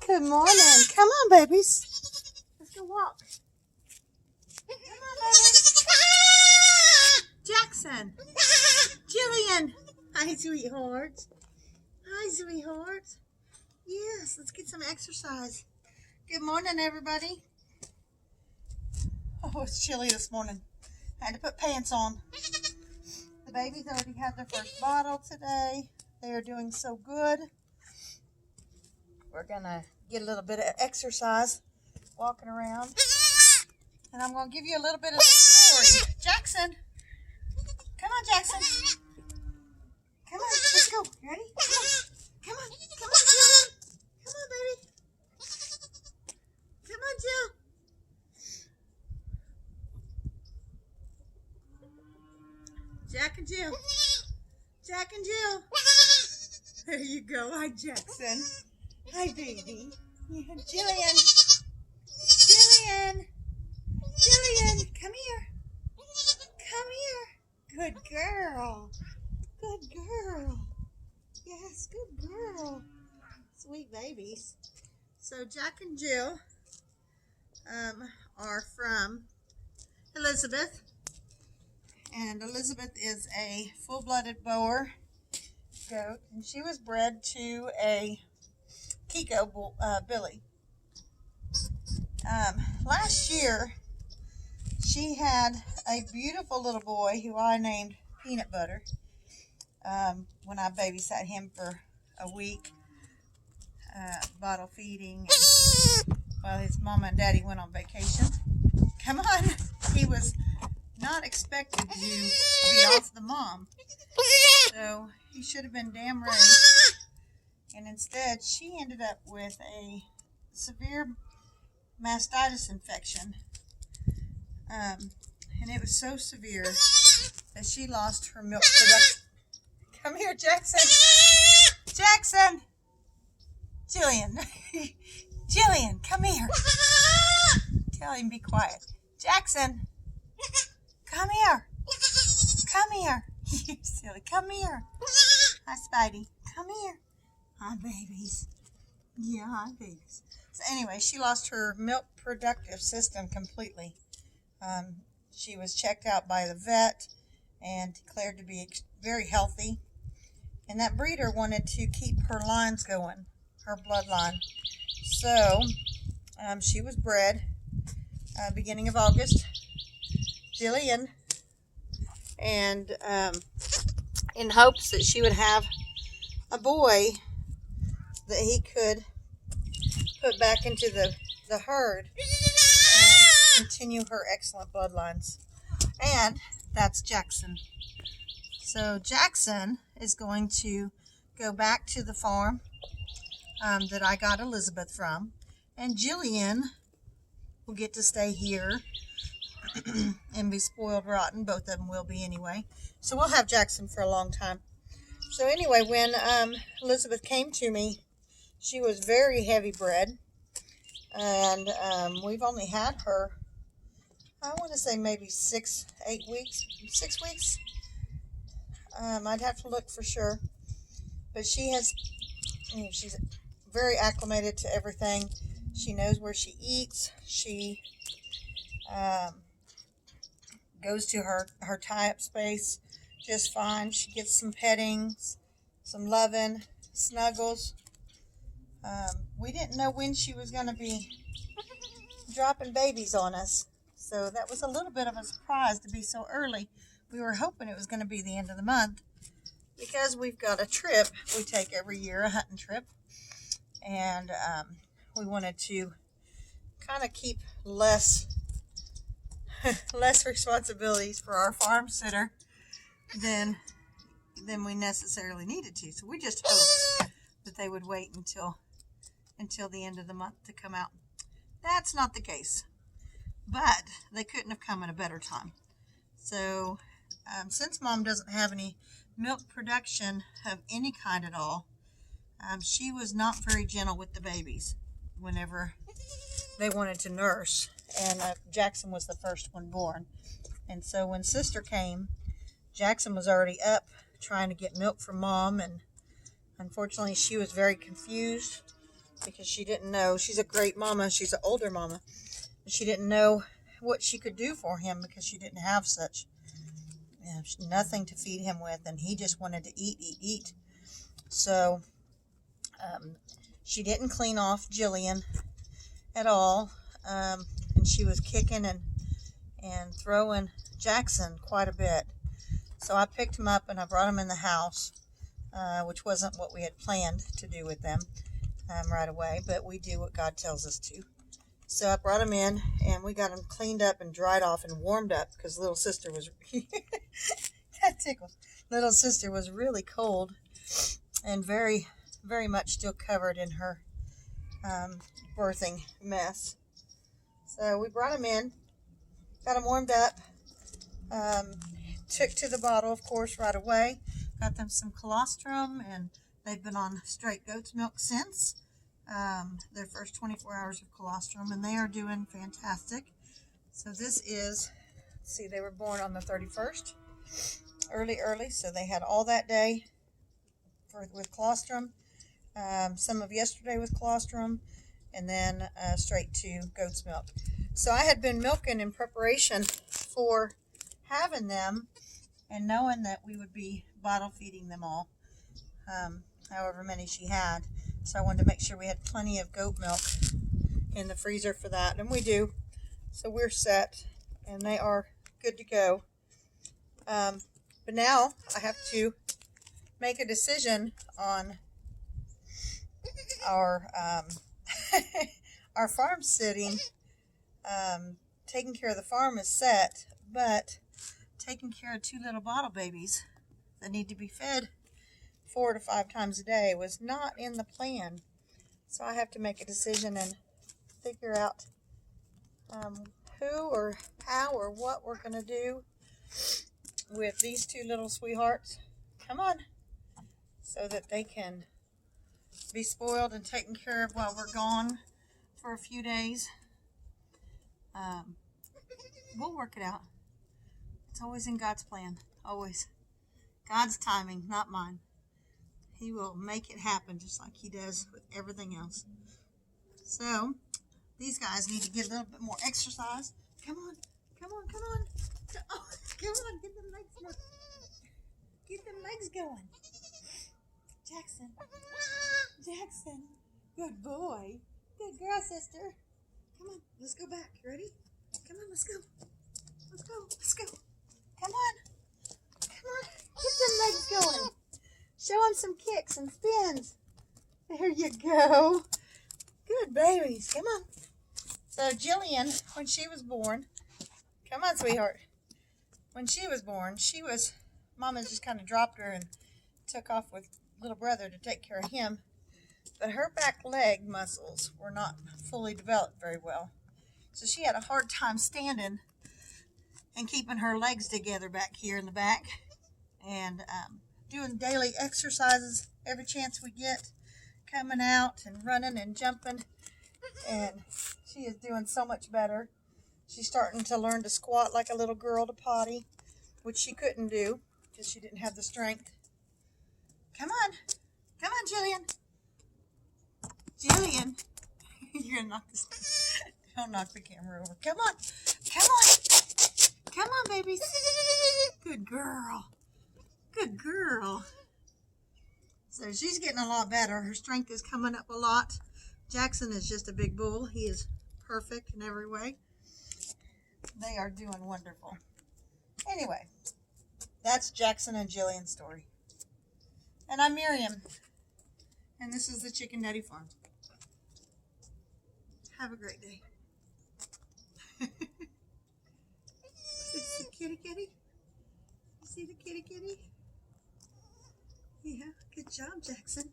Good morning. Come on, babies. Let's go walk. Come on, babies. Jackson. Jillian. Hi, sweetheart. Hi, sweetheart. Yes, let's get some exercise. Good morning, everybody. Oh, it's chilly this morning. I had to put pants on. The babies already had their first bottle today. They are doing so good. We're going to get a little bit of exercise walking around. And I'm going to give you a little bit of the story. Jackson. Come on, Jackson. Come on, let's go. You ready? Come on, Jill. Come on, baby. Come on, Jill. Jack and Jill. Jack and Jill. There you go. Hi, Jackson. Hi, baby. Yeah, Jillian. Jillian, come here. Come here. Good girl. Good girl. Yes, good girl. Sweet babies. So Jack and Jill are from Elizabeth. And Elizabeth is a full-blooded Boer goat. And she was bred to a Kiko Billy. Last year, she had a beautiful little boy who I named Peanut Butter when I babysat him for a week, bottle feeding, while his mama and daddy went on vacation. Come on, he was not expected to be off the mom, so he should have been dam raised, and instead she ended up with a severe mastitis infection, and it was so severe that she lost her milk production. Come here, Jackson. Jackson. Jillian. Jillian, come here. Tell him be quiet. Jackson. Come here. Come here. You silly. Come here. Hi, Spidey. Come here. Hi, babies. Yeah, hi, babies. So anyway, she lost her milk productive system completely. She was checked out by the vet and declared to be very healthy. And that breeder wanted to keep her lines going, her bloodline. So she was bred beginning of August. Jillian, and in hopes that she would have a boy that he could put back into the herd and continue her excellent bloodlines. And that's Jackson. So Jackson is going to go back to the farm that I got Elizabeth from, and Jillian will get to stay here and be spoiled rotten. Both of them will be anyway. So we'll have Jackson for a long time. So anyway, when Elizabeth came to me, she was very heavy bred, and we've only had her, I want to say maybe 6 weeks. I'd have to look for sure, but she's very acclimated to everything. She knows where she eats. She goes to her tie-up space just fine. She gets some pettings, some loving, snuggles. We didn't know when she was going to be dropping babies on us, so that was a little bit of a surprise to be so early. We were hoping it was going to be the end of the month because we've got a trip we take every year, a hunting trip, and we wanted to kind of keep less responsibilities for our farm sitter than we necessarily needed to. So we just hoped that they would wait until the end of the month to come out. That's not the case, but they couldn't have come at a better time. So since Mom doesn't have any milk production of any kind at all, she was not very gentle with the babies whenever they wanted to nurse. And Jackson was the first one born. And so when Sister came, Jackson was already up trying to get milk from Mom, and unfortunately she was very confused because she didn't know. She's a great mama. She's an older mama. And she didn't know what she could do for him because she didn't have such, nothing to feed him with, and he just wanted to eat, eat, eat. So she didn't clean off Jillian at all, and she was kicking and throwing Jackson quite a bit. So I picked him up and I brought him in the house, which wasn't what we had planned to do with them right away, but we do what God tells us to. So I brought him in and we got him cleaned up and dried off and warmed up because little sister was that tickles. Little sister was really cold and very, very much still covered in her birthing mess. So we brought him in, got him warmed up, took to the bottle, of course, right away. Got them some colostrum, and they've been on straight goat's milk since their first 24 hours of colostrum, and they are doing fantastic. So this is, let's see, they were born on the 31st, early, so they had all that day with colostrum, some of yesterday with colostrum, and then straight to goat's milk. So I had been milking in preparation for having them and knowing that we would be bottle feeding them all, however many she had. So I wanted to make sure we had plenty of goat milk in the freezer for that, and we do. So we're set, and they are good to go. But now I have to make a decision on our our farm sitting. Taking care of the farm is set, but taking care of two little bottle babies that need to be fed 4 to 5 times a day was not in the plan. So I have to make a decision and figure out who or how or what we're going to do with these two little sweethearts. Come on. So that they can be spoiled and taken care of while we're gone for a few days. We'll work it out. It's always in God's plan. Always. God's timing, not mine. He will make it happen just like he does with everything else. So, these guys need to get a little bit more exercise. Come on. Come on, come on. Oh, come on, get them legs going. Get them legs going. Jackson. Jackson. Good boy. Good girl, sister. Come on, let's go back. Ready? Come on, let's go. Let's go. Let's go. Come on. Come on. Get them legs going. Show them some kicks and spins. There you go. Good babies. Come on. So Jillian, when she was born, come on, sweetheart. When she was born, Mama just kind of dropped her and took off with little brother to take care of him. But her back leg muscles were not fully developed very well. So she had a hard time standing and keeping her legs together back here in the back. And doing daily exercises every chance we get, coming out and running and jumping. And she is doing so much better. She's starting to learn to squat like a little girl to potty, which she couldn't do because she didn't have the strength. Come on. Come on, Jillian. Jillian. You're gonna knock this. Don't knock the camera over. Come on. Come on. Come on, babies. Good girl. Good girl. So she's getting a lot better. Her strength is coming up a lot. Jackson is just a big bull. He is perfect in every way. They are doing wonderful. Anyway, that's Jackson and Jillian's story. And I'm Miriam. And this is the Chicken Daddy Farm. Have a great day. It's the kitty kitty. You see the kitty kitty? Yeah, good job, Jackson.